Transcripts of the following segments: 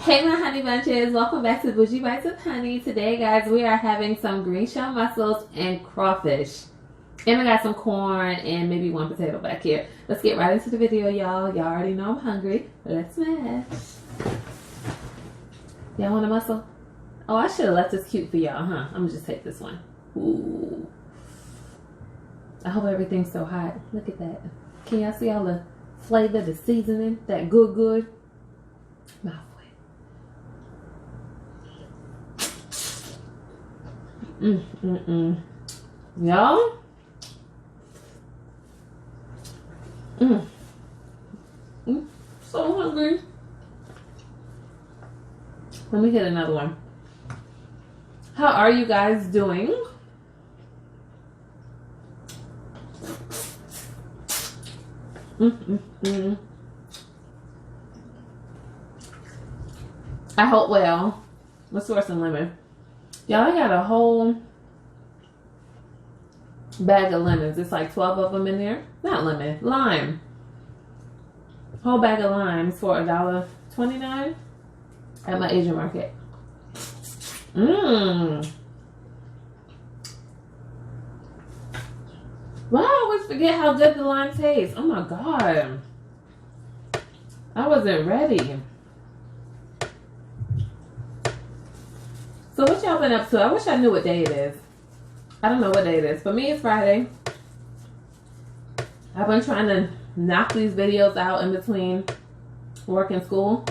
Hey my honey bunches, welcome back to Bougie Bites with Honey. Today guys, we are having some green shell mussels and crawfish. And I got some corn and maybe one potato back here. Let's get right into the video, y'all. Y'all already know I'm hungry. Let's smash. Y'all want a mussel? Oh, I should have left this cute for y'all, huh? I'm gonna just take this one. Ooh. I hope everything's so hot. Look at that. Can y'all see all the flavor, the seasoning, that good? Mouth. Y'all? So hungry. Let me hit another one. How are you guys doing? I hope well. Let's pour some lemon. Y'all, I got a whole bag of lemons. It's like 12 of them in there. Not lemon, lime. Whole bag of limes for $1.29 at my Asian market. Why I always forget how good the lime tastes. Oh my God. I wasn't ready. So what y'all been up to? I wish I knew what day it is. I don't know what day it is. For me, it's Friday. I've been trying to knock these videos out in between work and school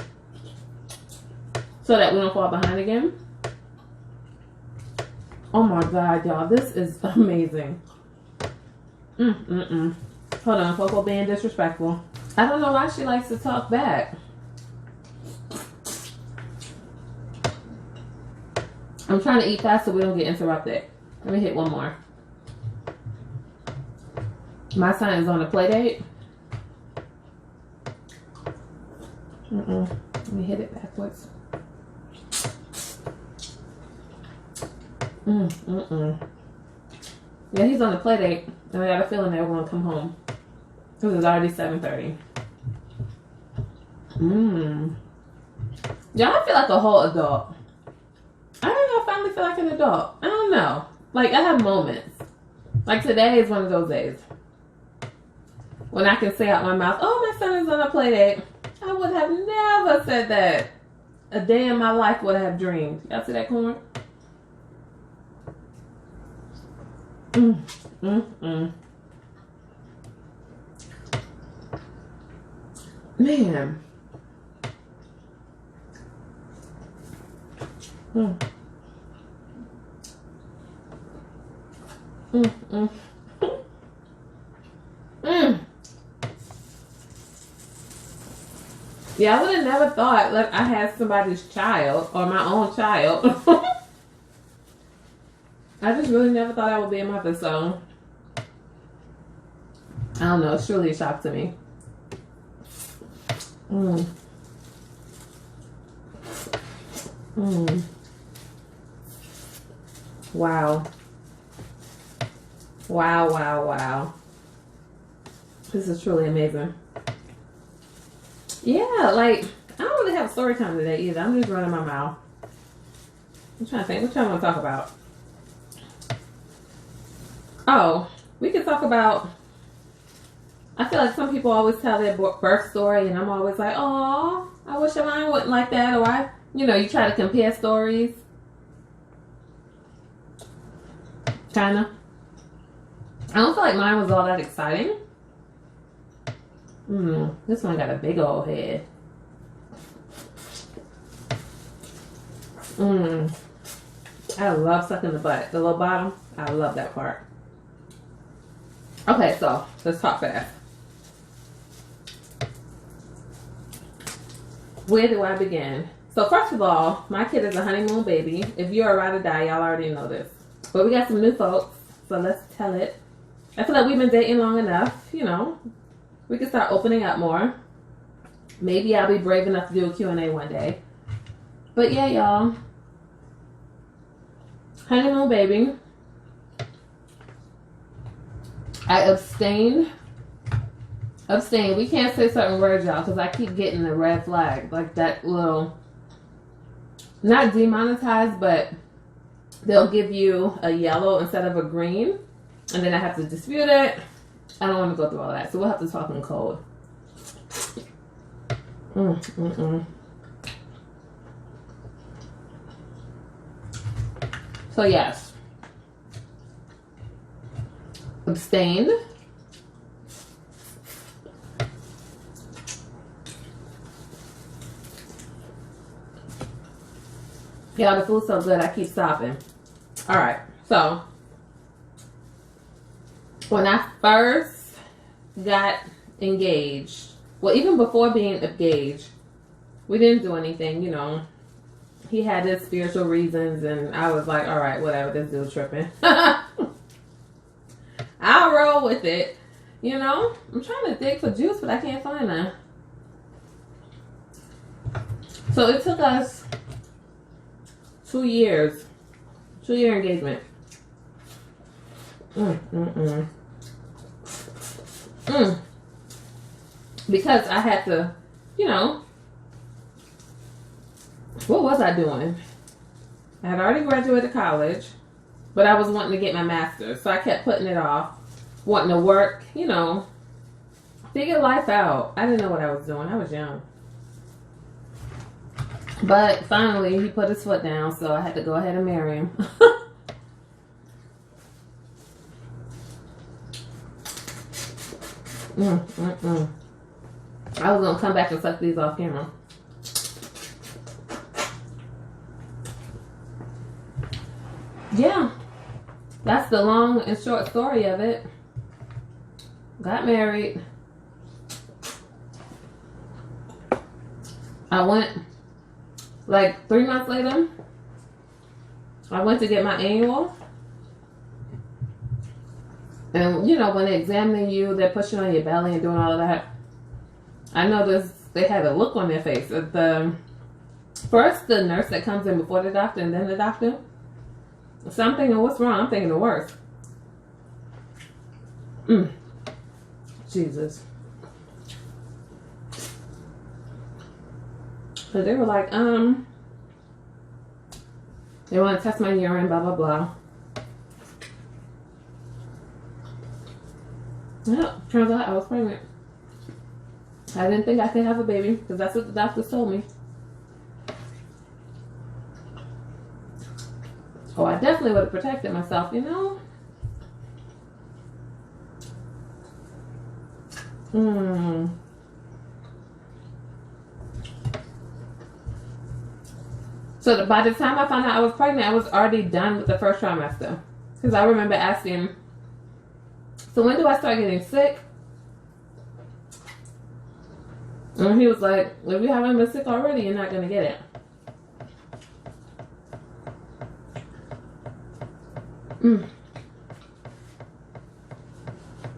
so that we don't fall behind again. Oh my God, y'all. This is amazing. Hold on, Coco being disrespectful. I don't know why she likes to talk back. I'm trying to eat fast so we don't get interrupted. Let me hit one more. My son is on a play date. Let me hit it backwards. Yeah, he's on a play date. And I got a feeling they're going to come home. Because it's already 7:30. Y'all, I feel like a whole adult. I don't know if I finally feel like an adult. I don't know. Like, I have moments. Like, today is one of those days. When I can say out my mouth, oh, my son is on a play date. I would have never said that. A day in my life would have dreamed. Y'all see that corn? Man. Yeah, I would have never thought that I had somebody's child or my own child. I just really never thought I would be a mother, so I don't know. It's truly a shock to me. Wow. Wow. This is truly amazing. Yeah, like, I don't really have a story time today either. I'm just running my mouth. I'm trying to think. What y'all want to talk about? Oh, we could talk about... I feel like some people always tell their birth story, and I'm always like, oh, I wish mine wasn't like that. Or you try to compare stories. Kind of. I don't feel like mine was all that exciting. This one got a big old head. I love sucking the butt. The little bottom, I love that part. Okay, so let's talk fast. Where do I begin? So first of all, my kid is a honeymoon baby. If you're a ride or die, y'all already know this. But we got some new folks, so let's tell it. I feel like we've been dating long enough, we can start opening up more. Maybe I'll be brave enough to do a Q&A one day. But yeah, y'all. Honeymoon baby. I abstained. We can't say certain words, y'all, because I keep getting the red flag. Like that little not demonetized, but they'll give you a yellow instead of a green, and then I have to dispute it. I don't want to go through all that, so we'll have to talk in code. So yes, abstained. Yeah, the food's so good, I keep stopping. All right, so when I first got engaged, well, even before being engaged, we didn't do anything, you know. He had his spiritual reasons, and I was like, all right, whatever, this dude's tripping. I'll roll with it, you know. I'm trying to dig for juice, but I can't find none. So it took us 2 years. 2-year engagement. Because I had to, you know, what was I doing? I had already graduated college, but I was wanting to get my master's, so I kept putting it off, wanting to work, you know, figure life out. I didn't know what I was doing. I was young. But finally, he put his foot down, so I had to go ahead and marry him. I was gonna come back and suck these off camera. Yeah, that's the long and short story of it. Got married. I went, like 3 months later, I went to get my annual. And you know, when they're examining you, they're pushing on your belly and doing all of that. I noticed they had a look on their face. First, the nurse that comes in before the doctor, and then the doctor. So I'm thinking, what's wrong? I'm thinking the worst. Jesus. So they were like, they want to test my urine, blah, blah, blah. Yeah, turns out I was pregnant. I didn't think I could have a baby, because that's what the doctors told me. Oh, I definitely would have protected myself, you know? So by the time I found out I was pregnant, I was already done with the first trimester. Because I remember asking, so when do I start getting sick? And he was like, if you haven't been sick already, you're not going to get it.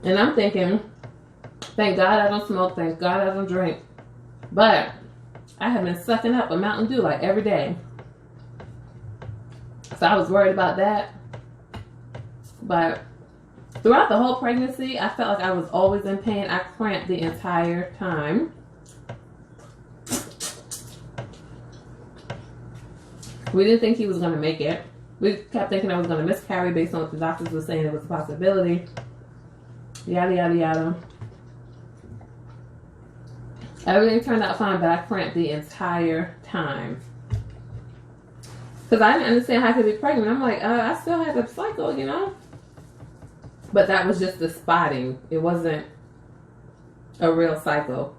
And I'm thinking, thank God I don't smoke, thank God I don't drink. But I have been sucking up a Mountain Dew like every day. So I was worried about that. But throughout the whole pregnancy, I felt like I was always in pain. I cramped the entire time. We didn't think he was going to make it. We kept thinking I was going to miscarry based on what the doctors were saying it was a possibility. Yada, yada, yada. Everything turned out fine, but I cramped the entire time. Because I didn't understand how I could be pregnant. I'm like, I still had a cycle, you know? But that was just the spotting. It wasn't a real cycle.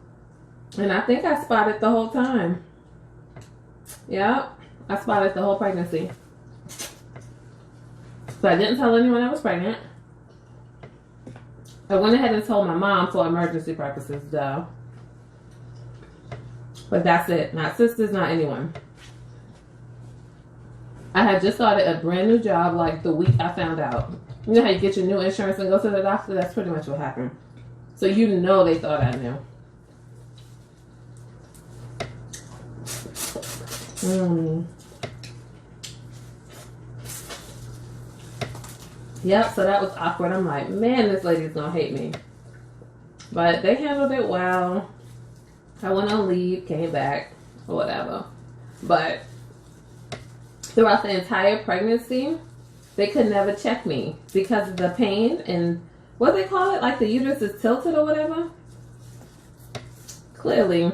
And I think I spotted the whole time. Yep. I spotted the whole pregnancy. So I didn't tell anyone I was pregnant. I went ahead and told my mom for emergency purposes, though. But that's it. Not sisters, not anyone. I had just started a brand new job like the week I found out. You know how you get your new insurance and go to the doctor? That's pretty much what happened. So you know they thought I knew. Yep, so that was awkward. I'm like, man, this lady's gonna hate me. But they handled it well. I went on leave, came back, or whatever. But throughout the entire pregnancy, they could never check me because of the pain and what do they call it? Like the uterus is tilted or whatever. Clearly,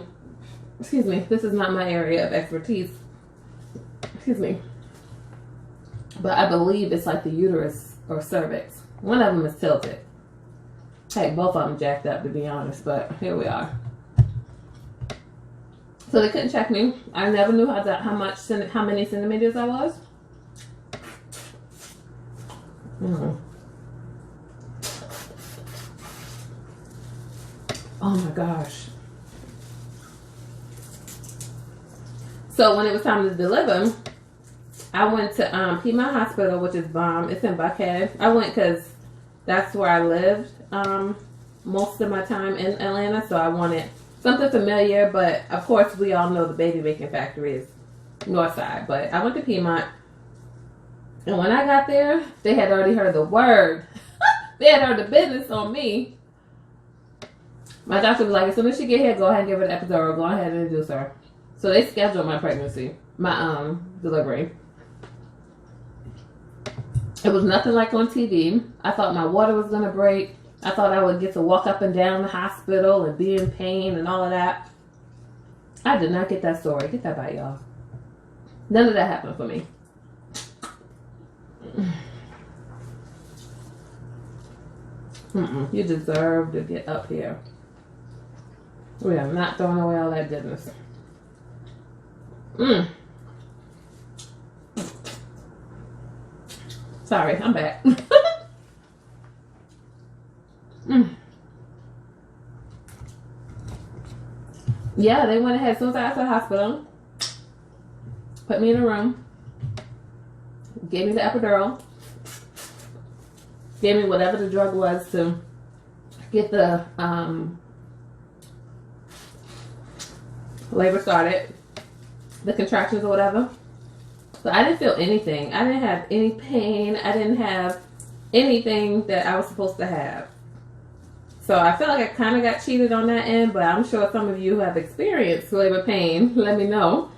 excuse me, this is not my area of expertise. Excuse me. But I believe it's like the uterus or cervix. One of them is tilted. Heck, both of them jacked up to be honest, but here we are. So they couldn't check me. I never knew how many centimeters I was. Oh my gosh. So when it was time to deliver, I went to Piedmont Hospital, which is bomb. It's in Buckhead. I went because that's where I lived most of my time in Atlanta, so I wanted something familiar. But of course, we all know the baby making factory is north side. But I went to Piedmont, and when I got there, they had already heard the word. They had heard the business on me. My doctor was like, as soon as she get here, go ahead and give her the epidural. Go ahead and induce her. So they scheduled my pregnancy, my delivery. It was nothing like on TV. I thought my water was gonna break. I thought I would get to walk up and down the hospital and be in pain and all of that. I did not get that story. Get that by y'all. None of that happened for me. You deserve to get up here. We are not throwing away all that goodness. Sorry, I'm back. Yeah, they went ahead as soon as I got to the hospital, put me in a room, gave me the epidural, gave me whatever the drug was to get the labor started, the contractions or whatever. So I didn't feel anything. I didn't have any pain. I didn't have anything that I was supposed to have. So I feel like I kind of got cheated on that end, but I'm sure some of you who have experienced labor pain, let me know.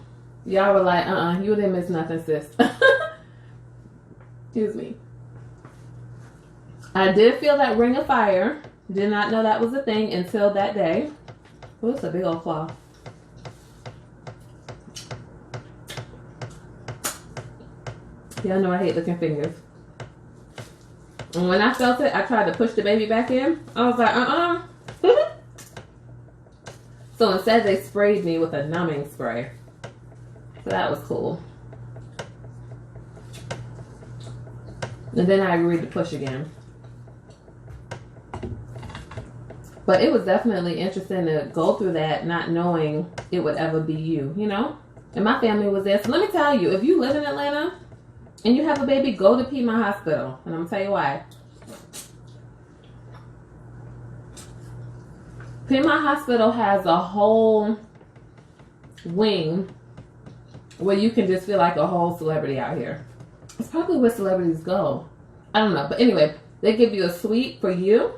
Y'all were like, you didn't miss nothing, sis. Excuse me. I did feel that ring of fire. Did not know that was a thing until that day. Oh, it's a big old claw. Y'all know I hate looking fingers. And when I felt it, I tried to push the baby back in. I was like, So instead, they sprayed me with a numbing spray. So that was cool. And then I agreed to push again. But it was definitely interesting to go through that, not knowing it would ever be you, you know? And my family was there. So let me tell you, if you live in Atlanta and you have a baby, go to Piedmont Hospital. And I'm going to tell you why. Piedmont Hospital has a whole wing where you can just feel like a whole celebrity out here. It's probably where celebrities go. I don't know. But anyway, they give you a suite for you.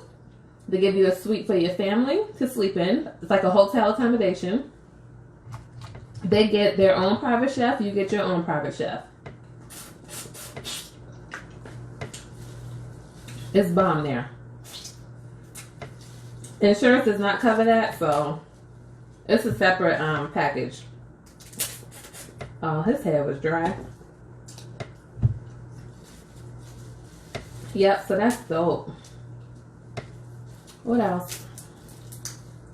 They give you a suite for your family to sleep in. It's like a hotel accommodation. They get their own private chef. You get your own private chef. It's bomb there. Insurance does not cover that, so it's a separate package. Oh, his hair was dry. Yep, so that's dope. What else?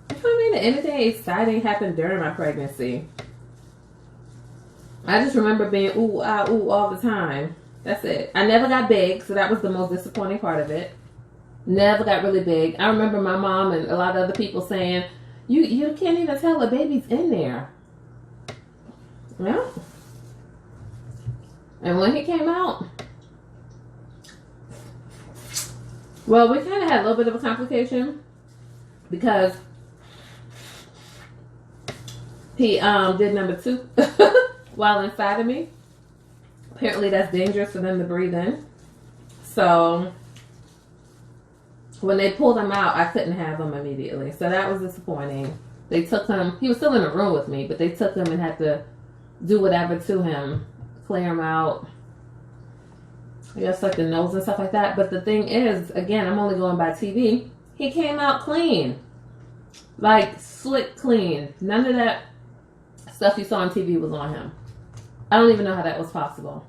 I don't mean that anything exciting happened during my pregnancy. I just remember being ooh, ah, ooh all the time. That's it. I never got big, so that was the most disappointing part of it. Never got really big. I remember my mom and a lot of other people saying, you can't even tell the baby's in there. Well, and when he came out, well, we kind of had a little bit of a complication because he did number 2 while inside of me. Apparently that's dangerous for them to breathe in. So when they pulled him out, I couldn't have him immediately. So that was disappointing. They took him, he was still in the room with me, but they took him and had to do whatever to him clear them out. I guess like the nose and stuff like that. But the thing is, again, I'm only going by TV. He came out clean. Like, slick clean. None of that stuff you saw on TV was on him. I don't even know how that was possible.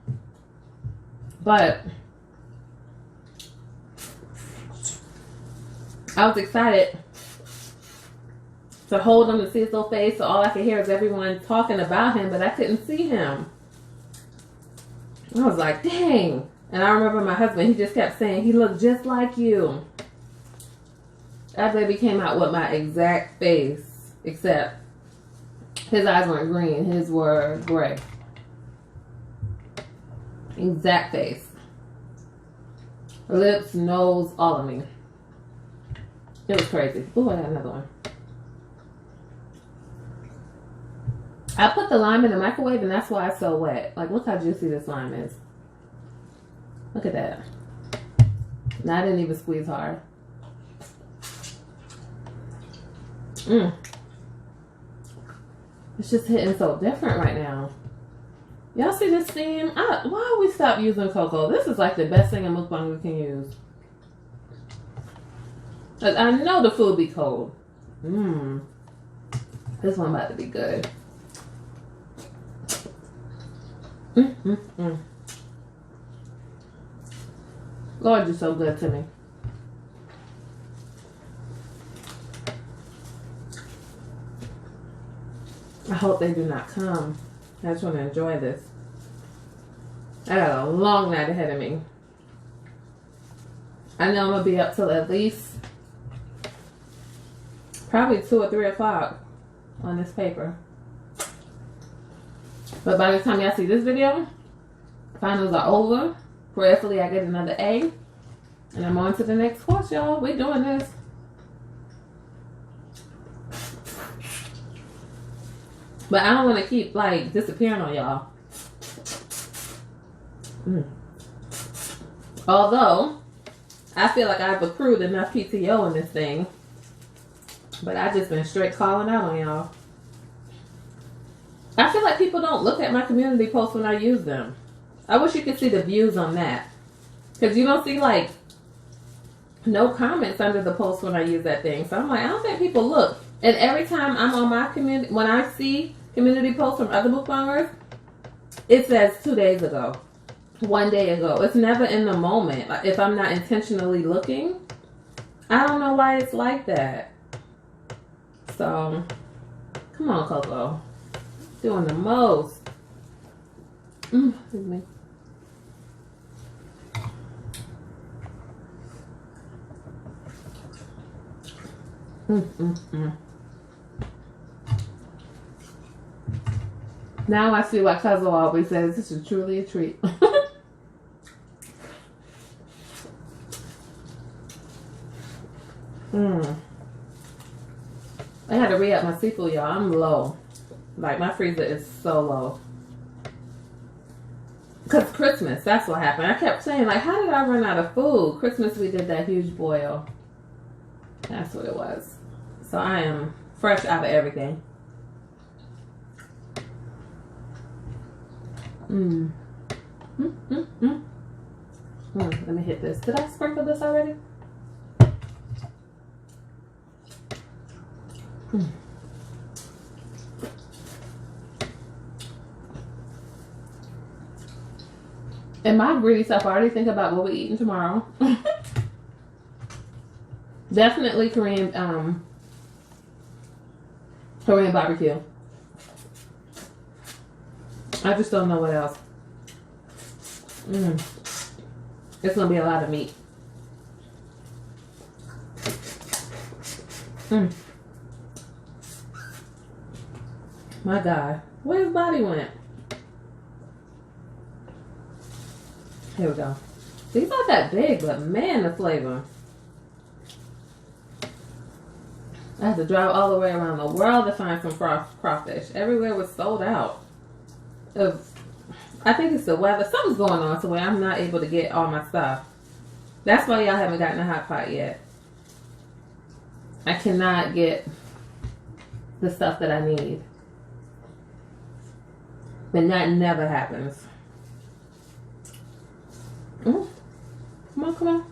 But I was excited to hold him to see his little face. So all I could hear is everyone talking about him, but I couldn't see him. I was like, dang. And I remember my husband, he just kept saying, he looked just like you. That baby came out with my exact face, except his eyes weren't green, his were gray. Exact face. Lips, nose, all of me. It was crazy. Oh, I got another one. I put the lime in the microwave and that's why it's so wet. Like, look how juicy this lime is. Look at that. And I didn't even squeeze hard. It's just hitting so different right now. Y'all see this steam? Why we stop using cocoa? This is like the best thing in mukbang we can use. Like, I know the food be cold. This one about to be good. Lord, you're so good to me. I hope they do not come. I just want to enjoy this. I got a long night ahead of me. I know I'm going to be up till at least probably 2 or 3 o'clock on this paper. But by the time y'all see this video, finals are over. Prayerfully, I get another A. And I'm on to the next course, y'all. We're doing this. But I don't want to keep, like, disappearing on y'all. Although, I feel like I've accrued enough PTO in this thing. But I've just been straight calling out on y'all. I feel like people don't look at my community posts when I use them. I wish you could see the views on that. Because you don't see, like, no comments under the post when I use that thing. So I'm like, I don't think people look. And every time I'm on my community, when I see community posts from other mukbangers, it says 2 days ago, 1 day ago. It's never in the moment. Like, if I'm not intentionally looking, I don't know why it's like that. So, come on, Coco. Doing the most. Excuse me. Now I see why Cousin always says this is truly a treat. I had to re-up my seafood, y'all. I'm low. Like, my freezer is so low. Because Christmas, that's what happened. I kept saying, like, how did I run out of food? Christmas, we did that huge boil. That's what it was. So I am fresh out of everything. Let me hit this. Did I sprinkle this already? And my greedy self, I already think about what we're eating tomorrow. Definitely Korean barbecue. I just don't know what else. It's gonna be a lot of meat. My God, where his body went? Here we go. He's not that big, but man, the flavor. I had to drive all the way around the world to find some crawfish. Everywhere was sold out. I think it's the weather. Something's going on to where I'm not able to get all my stuff. That's why y'all haven't gotten a hot pot yet. I cannot get the stuff that I need. And that never happens. Mm. Come on, come on.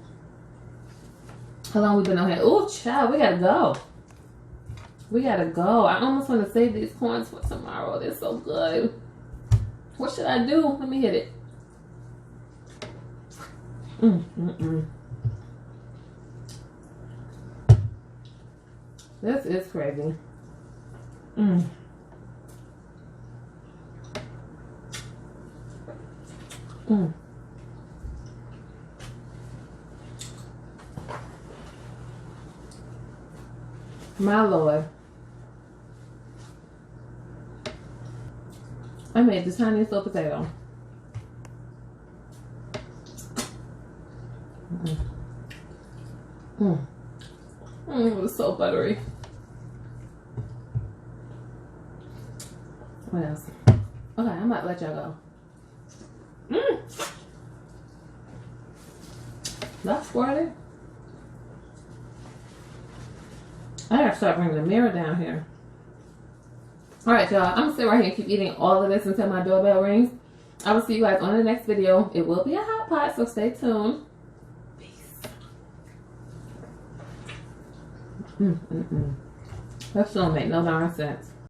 How long we been on here? Oh, child, we gotta go. We gotta go. I almost want to save these corns for tomorrow. They're so good. What should I do? Let me hit it. This is crazy. My Lord. I made the tiniest little potato. It was so buttery. What else? Okay, I'm about to let y'all go. That's squirty. I gotta start bringing the mirror down here. Alright, y'all. I'm gonna sit right here and keep eating all of this until my doorbell rings. I will see you guys on the next video. It will be a hot pot, so stay tuned. Peace. That don't make no darn sense.